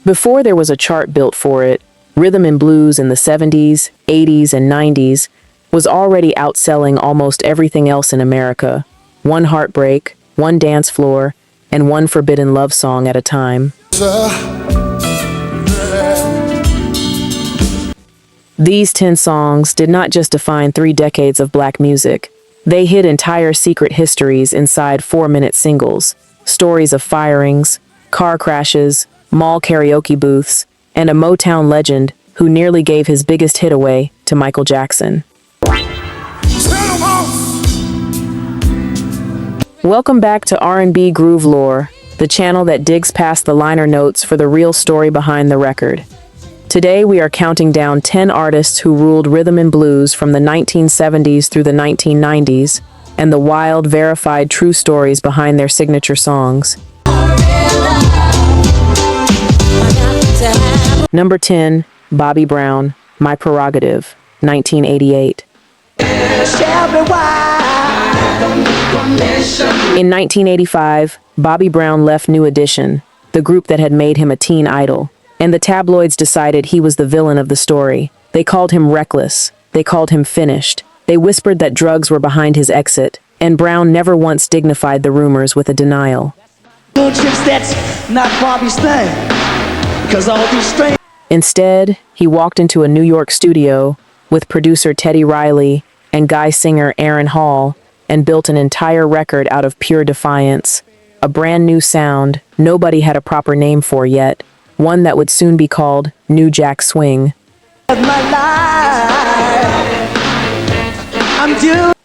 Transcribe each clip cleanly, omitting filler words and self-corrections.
Before there was a chart built for it, rhythm and blues in the 70s, 80s, and 90s was already outselling almost everything else in America. One heartbreak, one dance floor, and one forbidden love song at a time. These 10 songs did not just define 3 decades of black music. They hid entire secret histories inside 4-minute singles, stories of firings, car crashes, mall karaoke booths, and a Motown legend who nearly gave his biggest hit away to Michael Jackson. Welcome back to R&B GROOVELore, the channel that digs past the liner notes for the real story behind the record. Today we are counting down 10 artists who ruled rhythm and blues from the 1970s through the 1990s, and the wild, verified, true stories behind their signature songs. Number 10, Bobby Brown, My Prerogative, 1988. In 1985, Bobby Brown left New Edition, the group that had made him a teen idol, and the tabloids decided he was the villain of the story. They called him reckless. They called him finished. They whispered that drugs were behind his exit, and Brown never once dignified the rumors with a denial. That's not Bobby's thing, because all these strangers. Instead, he walked into a New York studio with producer Teddy Riley and guy singer Aaron Hall and built an entire record out of pure defiance. A brand new sound nobody had a proper name for yet, one that would soon be called New Jack Swing.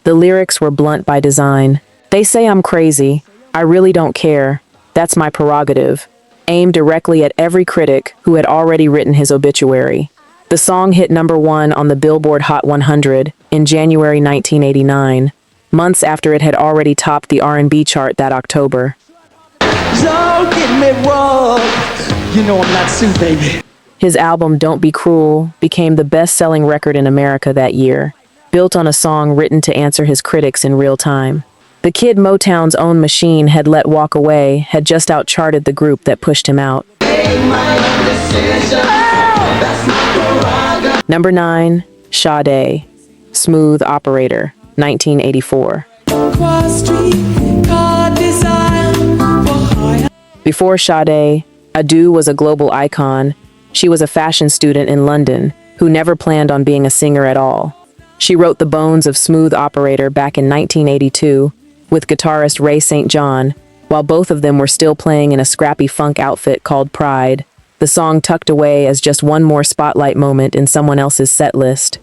The lyrics were blunt by design. They say I'm crazy. I really don't care. That's my prerogative. Aimed directly at every critic who had already written his obituary. The song hit number 1 on the Billboard Hot 100 in January 1989, months after it had already topped the R&B chart that October. Don't get me wrong, you know I'm not Sue, baby. His album Don't Be Cruel became the best-selling record in America that year, built on a song written to answer his critics in real time. The kid Motown's own machine had let walk away had just outcharted the group that pushed him out. Number 9, Sade, Smooth Operator, 1984. Before Sade, Adu was a global icon. She was a fashion student in London who never planned on being a singer at all. She wrote the bones of Smooth Operator back in 1982 with guitarist Ray St. John, while both of them were still playing in a scrappy funk outfit called Pride, the song tucked away as just one more spotlight moment in someone else's set list.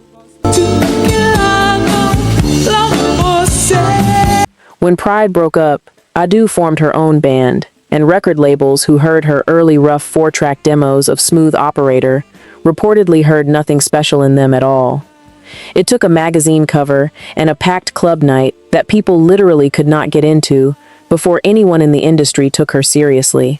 When Pride broke up, Adu formed her own band, and record labels who heard her early rough 4-track demos of Smooth Operator reportedly heard nothing special in them at all. It took a magazine cover and a packed club night that people literally could not get into before anyone in the industry took her seriously.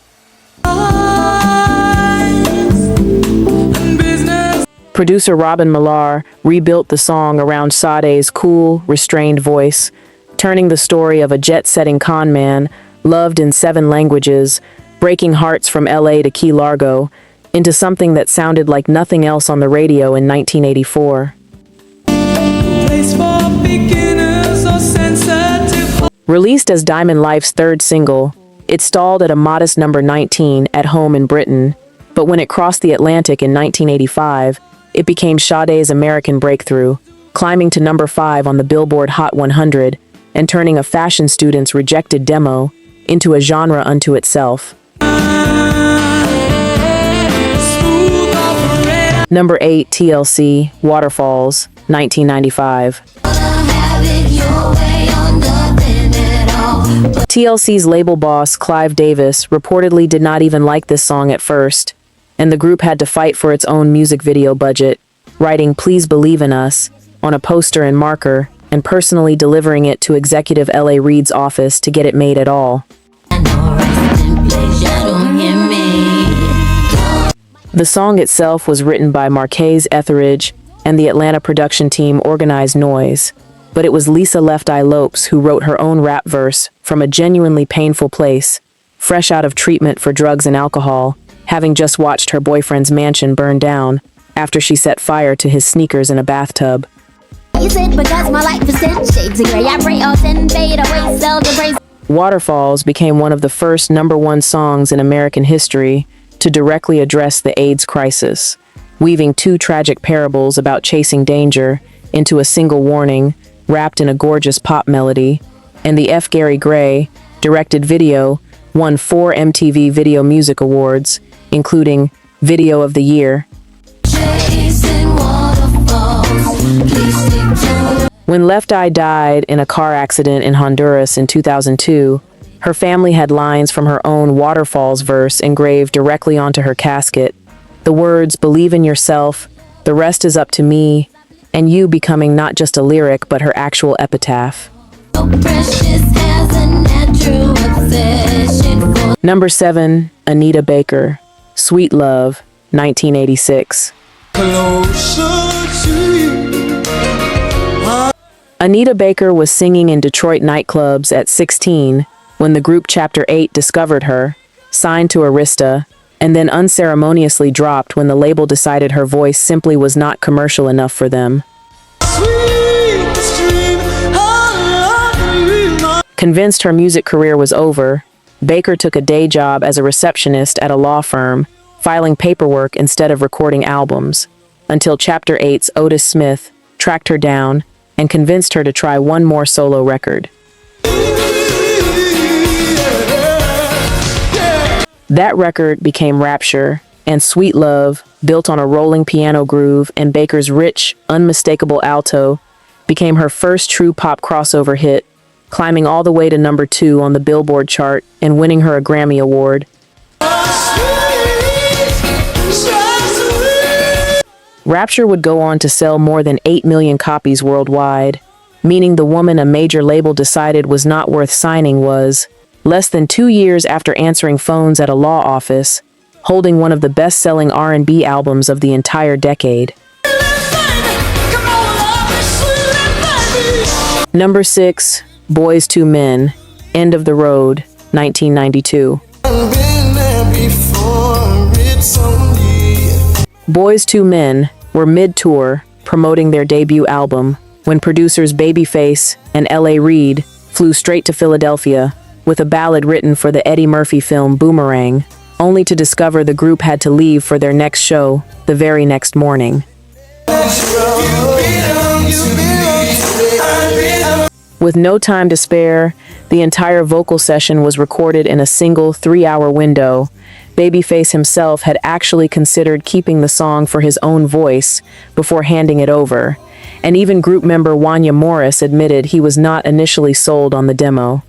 Producer Robin Millar rebuilt the song around Sade's cool, restrained voice, turning the story of a jet-setting con man, loved in 7 languages, breaking hearts from LA to Key Largo, into something that sounded like nothing else on the radio in 1984. Released as Diamond Life's 3rd single, it stalled at a modest number 19 at home in Britain, but when it crossed the Atlantic in 1985, it became Sade's American breakthrough, climbing to number 5 on the Billboard Hot 100 and turning a fashion student's rejected demo into a genre unto itself. Number 8, TLC, Waterfalls, 1995. TLC's label boss, Clive Davis, reportedly did not even like this song at first, and the group had to fight for its own music video budget, writing "Please Believe in Us" on a poster and marker, and personally delivering it to executive L.A. Reid's office to get it made at all. The song itself was written by Marquez Etheridge and the Atlanta production team Organized Noise. but it was Lisa Left Eye Lopes who wrote her own rap verse from a genuinely painful place, fresh out of treatment for drugs and alcohol, having just watched her boyfriend's mansion burn down after she set fire to his sneakers in a bathtub. Waterfalls became one of the first #1 songs in American history to directly address the AIDS crisis, weaving two tragic parables about chasing danger into a single warning wrapped in a gorgeous pop melody. And the F. Gary Gray directed video won 4 MTV Video Music Awards, including Video of the Year. When Left Eye died in a car accident in Honduras in 2002, her family had lines from her own Waterfalls verse engraved directly onto her casket. The words, "Believe in yourself, the rest is up to me," and "you" becoming not just a lyric but her actual epitaph. Number 7, Anita Baker, Sweet Love, 1986. Anita Baker was singing in Detroit nightclubs at 16 when the group Chapter 8 discovered her, signed to Arista, and then unceremoniously dropped when the label decided her voice simply was not commercial enough for them. Convinced her music career was over, Baker took a day job as a receptionist at a law firm, filing paperwork instead of recording albums, until Chapter 8's Otis Smith tracked her down and convinced her to try one more solo record. That record became Rapture, and Sweet Love, built on a rolling piano groove and Baker's rich, unmistakable alto, became her first true pop crossover hit, climbing all the way to number 2 on the Billboard chart and winning her a Grammy Award. Rapture would go on to sell more than 8 million copies worldwide, meaning the woman a major label decided was not worth signing was, less than 2 years after answering phones at a law office, holding one of the best-selling R&B albums of the entire decade. Number 6, Boyz II Men, End of the Road, 1992. Boyz II Men were mid-tour, promoting their debut album, when producers Babyface and L.A. Reid flew straight to Philadelphia with a ballad written for the Eddie Murphy film Boomerang, only to discover the group had to leave for their next show the very next morning. With no time to spare, the entire vocal session was recorded in a single 3-hour window. Babyface himself had actually considered keeping the song for his own voice before handing it over, and even group member Wanya Morris admitted he was not initially sold on the demo.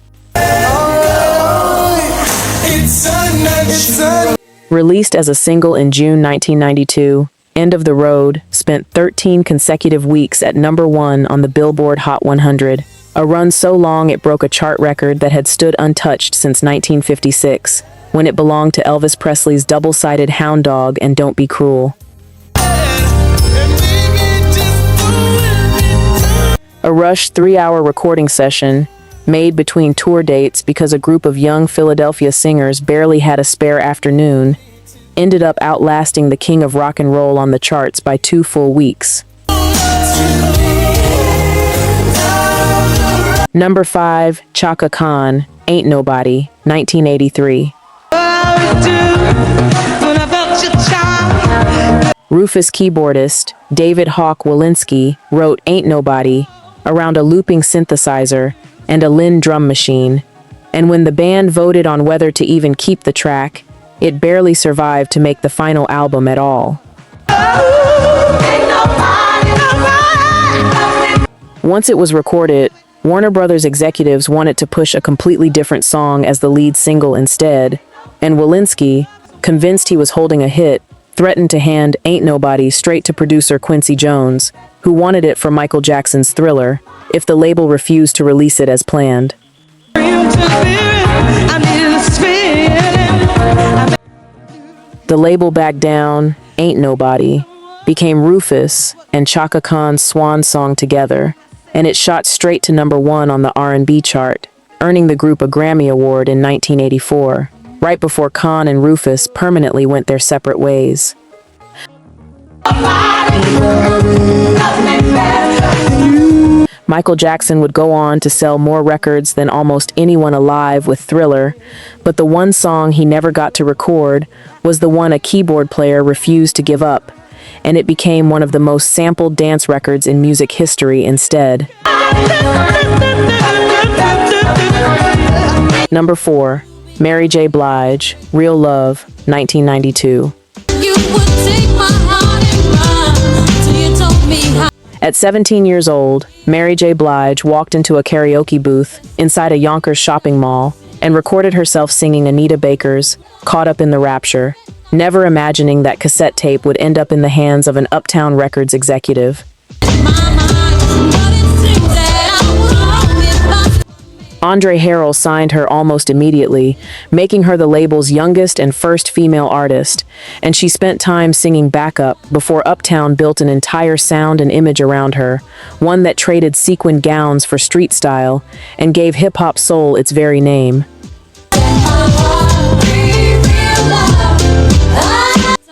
Released as a single in June 1992, End of the Road spent 13 consecutive weeks at number 1 on the Billboard Hot 100, a run so long it broke a chart record that had stood untouched since 1956, when it belonged to Elvis Presley's double-sided Hound Dog and Don't Be Cruel. A rushed 3-hour recording session, made between tour dates because a group of young Philadelphia singers barely had a spare afternoon, ended up outlasting the king of rock and roll on the charts by 2 full weeks. Number 5, Chaka Khan, Ain't Nobody, 1983. Rufus keyboardist David Hawk Walensky wrote Ain't Nobody around a looping synthesizer and a Linn drum machine, and when the band voted on whether to even keep the track, it barely survived to make the final album at all. Once it was recorded, Warner Brothers executives wanted to push a completely different song as the lead single instead, and Walensky, convinced he was holding a hit, threatened to hand Ain't Nobody straight to producer Quincy Jones, who wanted it for Michael Jackson's Thriller, if the label refused to release it as planned. The label backed down. Ain't Nobody became Rufus and Chaka Khan's swan song together, and it shot straight to #1 on the R&B chart, earning the group a Grammy Award in 1984, right before Khan and Rufus permanently went their separate ways. Michael Jackson would go on to sell more records than almost anyone alive with Thriller, but the one song he never got to record was the one a keyboard player refused to give up, and it became one of the most sampled dance records in music history instead. Number 4, Mary J. Blige, Real Love, 1992. At 17 years old, Mary J. Blige walked into a karaoke booth inside a Yonkers shopping mall and recorded herself singing Anita Baker's Caught Up in the Rapture, never imagining that cassette tape would end up in the hands of an Uptown Records executive. Andre Harrell signed her almost immediately, making her the label's youngest and first female artist, and she spent time singing backup before Uptown built an entire sound and image around her, one that traded sequin gowns for street style and gave hip-hop soul its very name.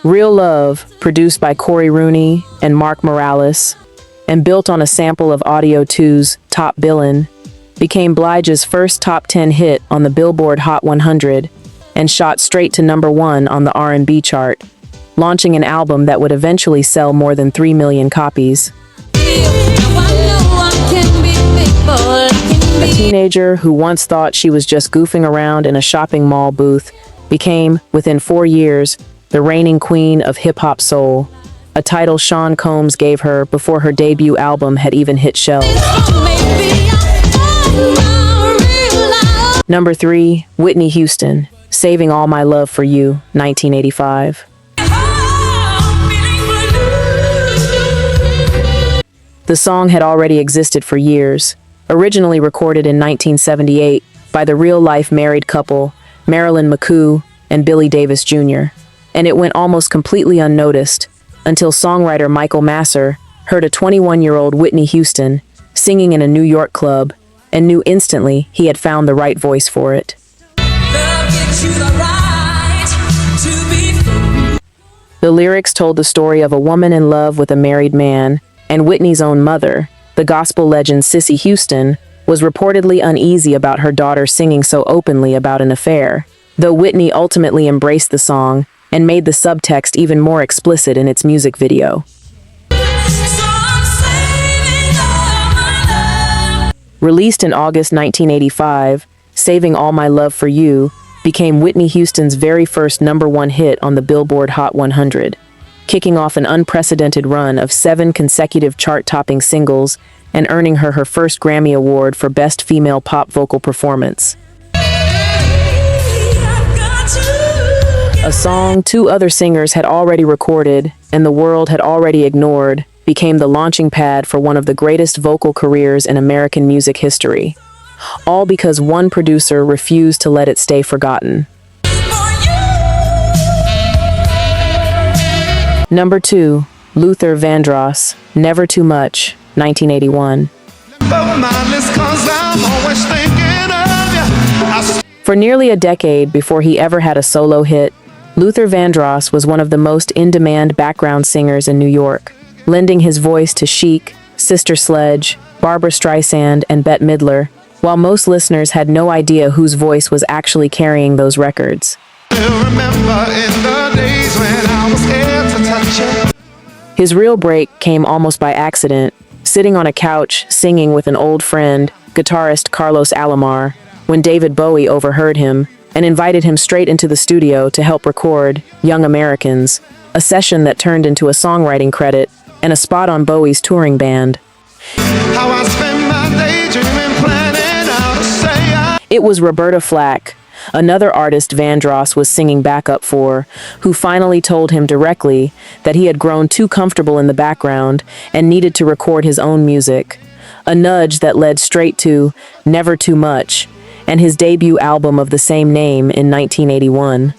Real Love, produced by Corey Rooney and Mark Morales, and built on a sample of Audio 2's Top Billin', became Blige's first top 10 hit on the Billboard Hot 100 and shot straight to #1 on the R&B chart, launching an album that would eventually sell more than 3 million copies. A teenager who once thought she was just goofing around in a shopping mall booth became, within 4 years, the reigning queen of hip-hop soul, a title Sean Combs gave her before her debut album had even hit shelves. Number 3, Whitney Houston, Saving All My Love for You, 1985. The song had already existed for years, originally recorded in 1978 by the real-life married couple Marilyn McCoo and Billy Davis Jr., and it went almost completely unnoticed until songwriter Michael Masser heard a 21-year-old Whitney Houston singing in a New York club and knew instantly he had found the right voice for it. The lyrics told the story of a woman in love with a married man, and Whitney's own mother, the gospel legend Cissy Houston, was reportedly uneasy about her daughter singing so openly about an affair, though Whitney ultimately embraced the song and made the subtext even more explicit in its music video. Released in August 1985, Saving All My Love for You became Whitney Houston's very first #1 hit on the Billboard Hot 100, kicking off an unprecedented run of 7 consecutive chart-topping singles and earning her her first Grammy Award for Best Female Pop Vocal Performance. A song 2 other singers had already recorded and the world had already ignored became the launching pad for one of the greatest vocal careers in American music history, all because one producer refused to let it stay forgotten. Number 2, Luther Vandross, Never Too Much, 1981. For nearly a decade before he ever had a solo hit, Luther Vandross was one of the most in-demand background singers in New York, lending his voice to Chic, Sister Sledge, Barbra Streisand, and Bette Midler, while most listeners had no idea whose voice was actually carrying those records. His real break came almost by accident, sitting on a couch singing with an old friend, guitarist Carlos Alomar, when David Bowie overheard him and invited him straight into the studio to help record Young Americans, a session that turned into a songwriting credit and a spot on Bowie's touring band. It was Roberta Flack, another artist Vandross was singing backup for, who finally told him directly that he had grown too comfortable in the background and needed to record his own music, a nudge that led straight to Never Too Much and his debut album of the same name in 1981.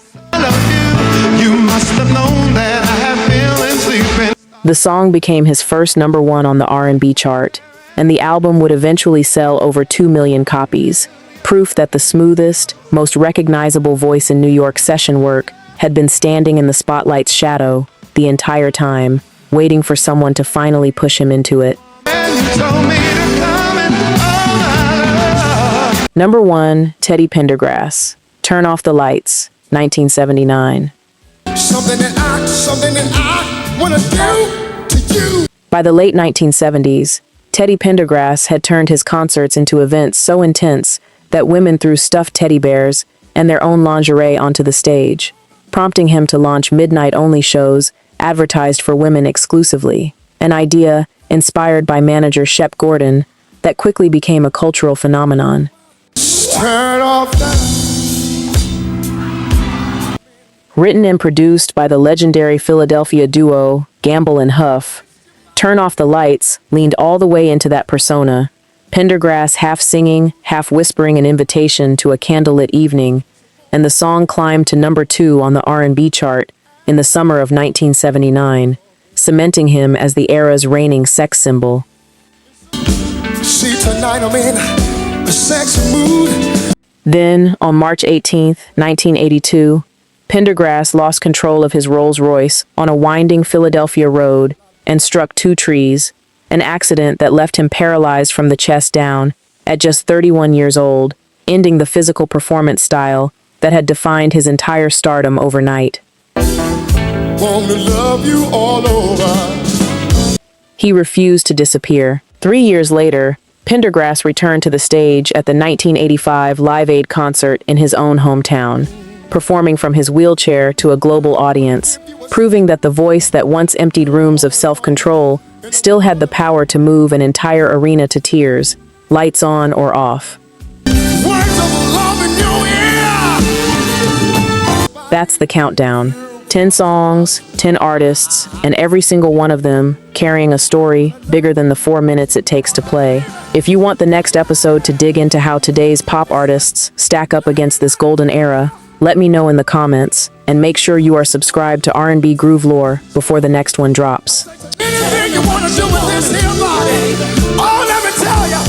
The song became his first #1 on the R&B chart, and the album would eventually sell over 2 million copies. Proof that the smoothest, most recognizable voice in New York session work had been standing in the spotlight's shadow the entire time, waiting for someone to finally push him into it. Number 1, Teddy Pendergrass, Turn Off the Lights, 1979. Something that I wanna do to you. By the late 1970s, Teddy Pendergrass had turned his concerts into events so intense that women threw stuffed teddy bears and their own lingerie onto the stage, prompting him to launch midnight-only shows advertised for women exclusively, an idea inspired by manager Shep Gordon that quickly became a cultural phenomenon. Turn off the... Written and produced by the legendary Philadelphia duo Gamble and Huff, Turn Off the Lights leaned all the way into that persona, Pendergrass half singing, half whispering an invitation to a candlelit evening, and the song climbed to number 2 on the R&B chart in the summer of 1979, cementing him as the era's reigning sex symbol. See, tonight I'm in a sexy mood. Then, on March 18, 1982, Pendergrass lost control of his Rolls-Royce on a winding Philadelphia road and struck 2 trees, an accident that left him paralyzed from the chest down at just 31 years old, ending the physical performance style that had defined his entire stardom overnight. Wanna love you all over. He refused to disappear. 3 years later, Pendergrass returned to the stage at the 1985 Live Aid concert in his own hometown, performing from his wheelchair to a global audience, proving that the voice that once emptied rooms of self-control still had the power to move an entire arena to tears, lights on or off. Words of love in your ear. That's the countdown. 10 songs, 10 artists, and every single one of them carrying a story bigger than the 4 minutes it takes to play. If you want the next episode to dig into how today's pop artists stack up against this golden era, let me know in the comments, and make sure you are subscribed to R&B GROOVELore before the next one drops. Anything you wanna do with this here body, oh, let me tell ya.